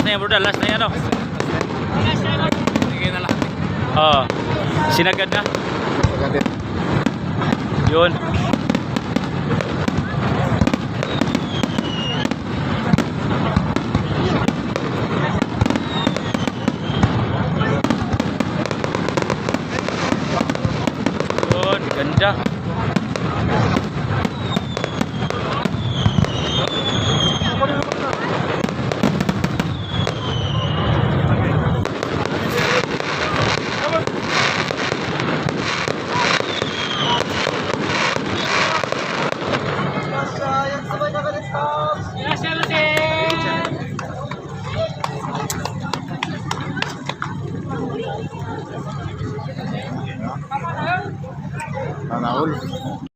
na yan, brother. Last na yan, ano? Sige na lahat. Oo. Sinagad na. Sagad. Yun. Yun, ganda. Nanaul.